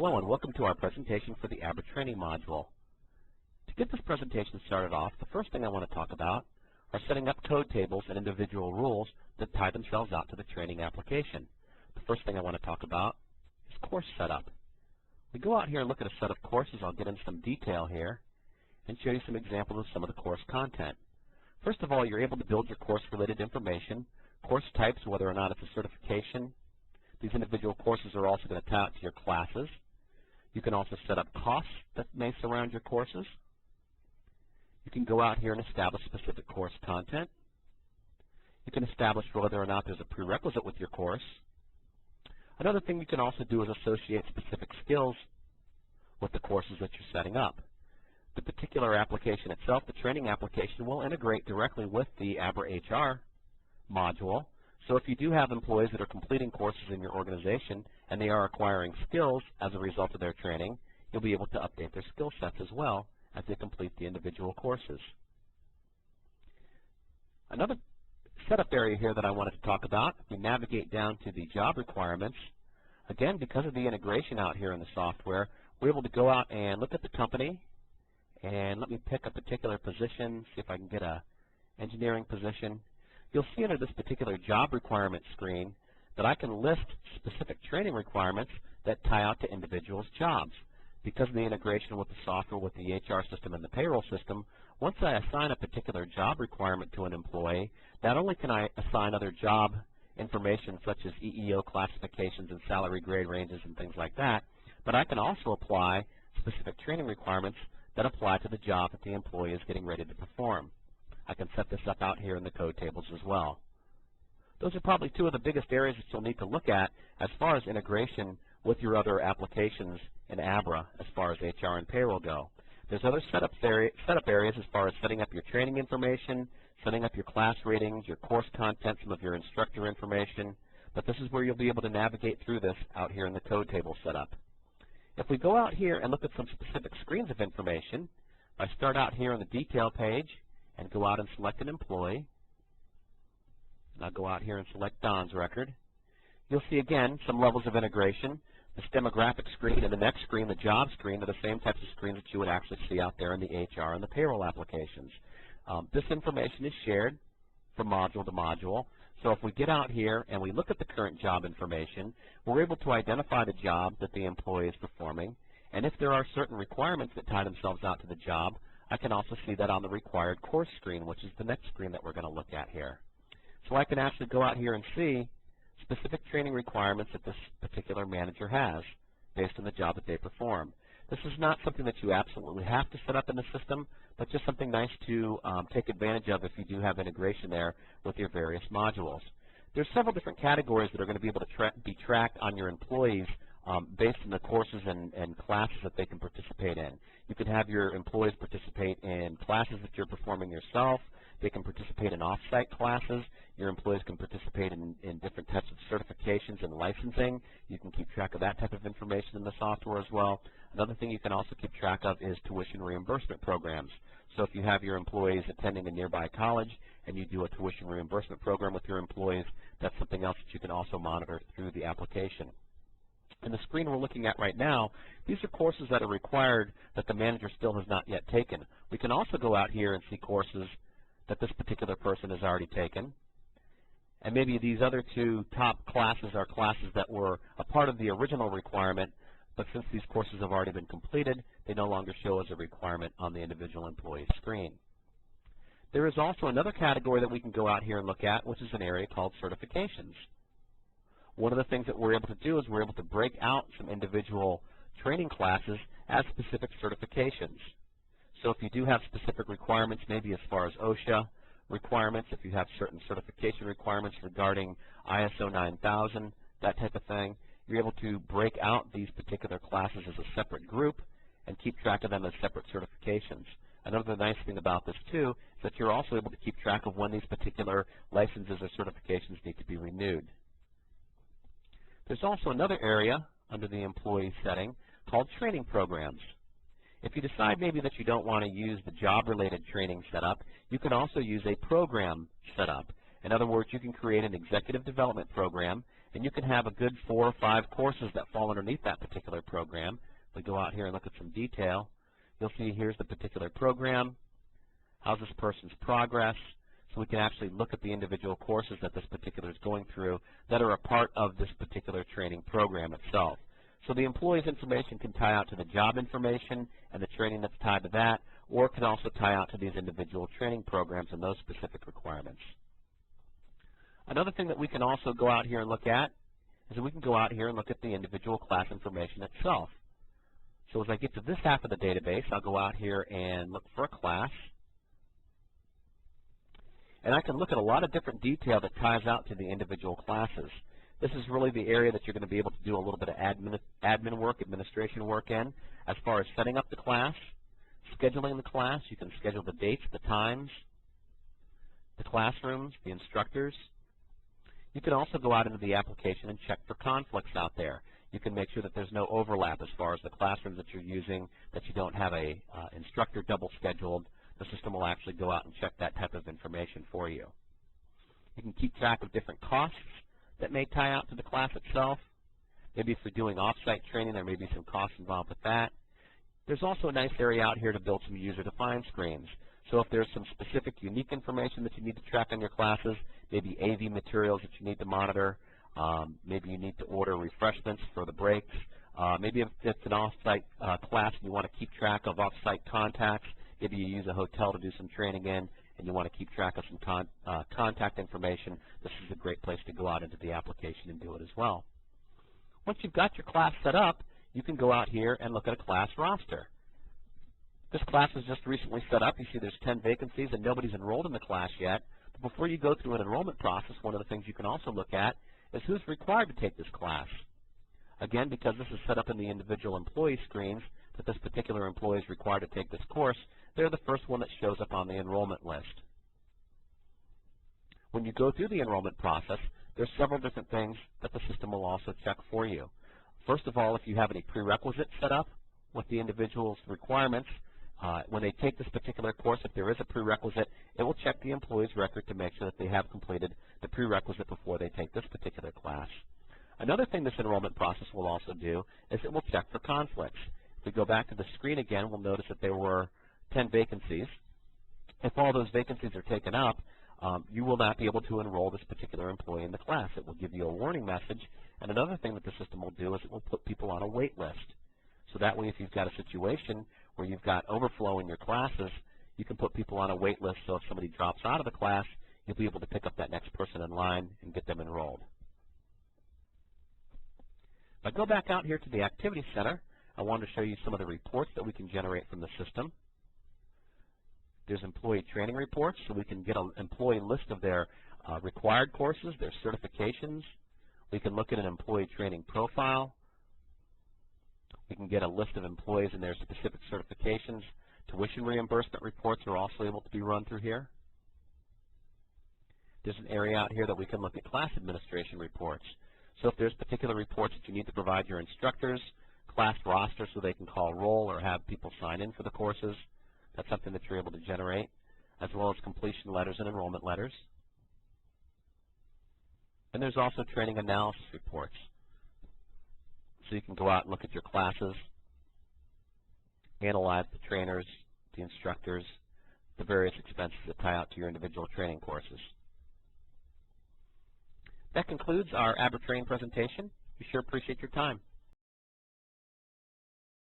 Hello and welcome to our presentation for the Abra training module. To get this presentation started off, the first thing I want to talk about are setting up code tables and individual rules that tie themselves out to the training application. The first thing I want to talk about is course setup. We go out here and look at a set of courses. I'll get into some detail here and show you some examples of some of the course content. First of all, you're able to build your course-related information, course types, whether or not it's a certification. These individual courses are also going to tie out to your classes. You can also set up costs that may surround your courses. You can go out here and establish specific course content. You can establish whether or not there's a prerequisite with your course. Another thing you can also do is associate specific skills with the courses that you're setting up. The particular application itself, the training application, will integrate directly with the Abra HR module. So if you do have employees that are completing courses in your organization and they are acquiring skills as a result of their training, you'll be able to update their skill sets as well as they complete the individual courses. Another setup area here that I wanted to talk about, we navigate down to the job requirements. Again, because of the integration out here in the software, we're able to go out and look at the company and let me pick a particular position, see if I can get a engineering position. You'll see under this particular job requirement screen that I can list specific training requirements that tie out to individuals' jobs. Because of the integration with the software, with the HR system and the payroll system, once I assign a particular job requirement to an employee, not only can I assign other job information such as EEO classifications and salary grade ranges and things like that, but I can also apply specific training requirements that apply to the job that the employee is getting ready to perform. I can set this up out here in the code tables as well. Those are probably two of the biggest areas that you'll need to look at as far as integration with your other applications in Abra as far as HR and payroll go. There's other setup areas as far as setting up your training information, setting up your class ratings, your course content, some of your instructor information, but this is where you'll be able to navigate through this out here in the code table setup. If we go out here and look at some specific screens of information, I start out here on the detail page and go out and select an employee. And I'll go out here and select Don's record. You'll see again some levels of integration. This demographic screen and the next screen, the job screen, are the same types of screens that you would actually see out there in the HR and the payroll applications. This information is shared from module to module. So if we get out here and we look at the current job information, we're able to identify the job that the employee is performing. And if there are certain requirements that tie themselves out to the job, I can also see that on the required course screen, which is the next screen that we're going to look at here. So I can actually go out here and see specific training requirements that this particular manager has based on the job that they perform. This is not something that you absolutely have to set up in the system, but just something nice to take advantage of if you do have integration there with your various modules. There's several different categories that are going to be able to be tracked on your employees based on the courses and classes that they can participate in. You can have your employees participate in classes that you're performing yourself. They can participate in off-site classes. Your employees can participate in different types of certifications and licensing. You can keep track of that type of information in the software as well. Another thing you can also keep track of is tuition reimbursement programs. So if you have your employees attending a nearby college and you do a tuition reimbursement program with your employees, that's something else that you can also monitor through the application. And the screen we're looking at right now, these are courses that are required that the manager still has not yet taken. We can also go out here and see courses that this particular person has already taken. And maybe these other two top classes are classes that were a part of the original requirement, but since these courses have already been completed, they no longer show as a requirement on the individual employee screen. There is also another category that we can go out here and look at, which is an area called certifications. One of the things that we're able to do is we're able to break out some individual training classes as specific certifications. So if you do have specific requirements, maybe as far as OSHA requirements, if you have certain certification requirements regarding ISO 9000, that type of thing, you're able to break out these particular classes as a separate group and keep track of them as separate certifications. Another nice thing about this, too, is that you're also able to keep track of when these particular licenses or certifications need to be renewed. There's also another area under the employee setting called training programs. If you decide maybe that you don't want to use the job-related training setup, you can also use a program setup. In other words, you can create an executive development program, And you can have a good 4 or 5 courses that fall underneath that particular program. If we go out here and look at some detail, you'll see here's the particular program. How's this person's progress? So we can actually look at the individual courses that this particular is going through that are a part of this particular training program itself. So the employee's information can tie out to the job information and the training that's tied to that, or it can also tie out to these individual training programs and those specific requirements. Another thing that we can also go out here and look at is that we can go out here and look at the individual class information itself. So as I get to this half of the database, I'll go out here and look for a class. And I can look at a lot of different detail that ties out to the individual classes. This is really the area that you're going to be able to do a little bit of admin work, administration work in, as far as setting up the class, scheduling the class. You can schedule the dates, the times, the classrooms, the instructors. You can also go out into the application and check for conflicts out there. You can make sure that there's no overlap as far as the classrooms that you're using, that you don't have a instructor double scheduled. The system will actually go out and check that type of information for you. You can keep track of different costs that may tie out to the class itself. Maybe if you're doing off-site training, there may be some costs involved with that. There's also a nice area out here to build some user-defined screens. So if there's some specific unique information that you need to track on your classes, maybe AV materials that you need to monitor, maybe you need to order refreshments for the breaks, maybe if it's an off-site class and you want to keep track of off-site contacts, maybe you use a hotel to do some training in and you want to keep track of some contact information, this is a great place to go out into the application and do it as well. Once you've got your class set up, you can go out here and look at a class roster. This class was just recently set up. You see there's 10 vacancies and nobody's enrolled in the class yet. But before you go through an enrollment process, one of the things you can also look at is who's required to take this class. Again, because this is set up in the individual employee screens, that this particular employee is required to take this course, they're the first one that shows up on the enrollment list. When you go through the enrollment process, there's several different things that the system will also check for you. First of all, if you have any prerequisites set up with the individual's requirements, when they take this particular course, if there is a prerequisite, it will check the employee's record to make sure that they have completed the prerequisite before they take this particular class. Another thing this enrollment process will also do is it will check for conflicts. If we go back to the screen again, we'll notice that there were 10 vacancies. If all those vacancies are taken up, you will not be able to enroll this particular employee in the class. It will give you a warning message. And another thing that the system will do is it will put people on a wait list. So that way, if you've got a situation where you've got overflow in your classes, you can put people on a wait list so if somebody drops out of the class, you'll be able to pick up that next person in line and get them enrolled. If I go back out here to the Activity Center, I wanted to show you some of the reports that we can generate from the system. There's employee training reports, so we can get an employee list of their required courses, their certifications. We can look at an employee training profile. We can get a list of employees and their specific certifications. Tuition reimbursement reports are also able to be run through here. There's an area out here that we can look at class administration reports. So if there's particular reports that you need to provide your instructors, class roster so they can call roll or have people sign in for the courses, that's something that you're able to generate, as well as completion letters and enrollment letters. And there's also training analysis reports. So you can go out and look at your classes, analyze the trainers, the instructors, the various expenses that tie out to your individual training courses. That concludes our Abra Train presentation. We sure appreciate your time.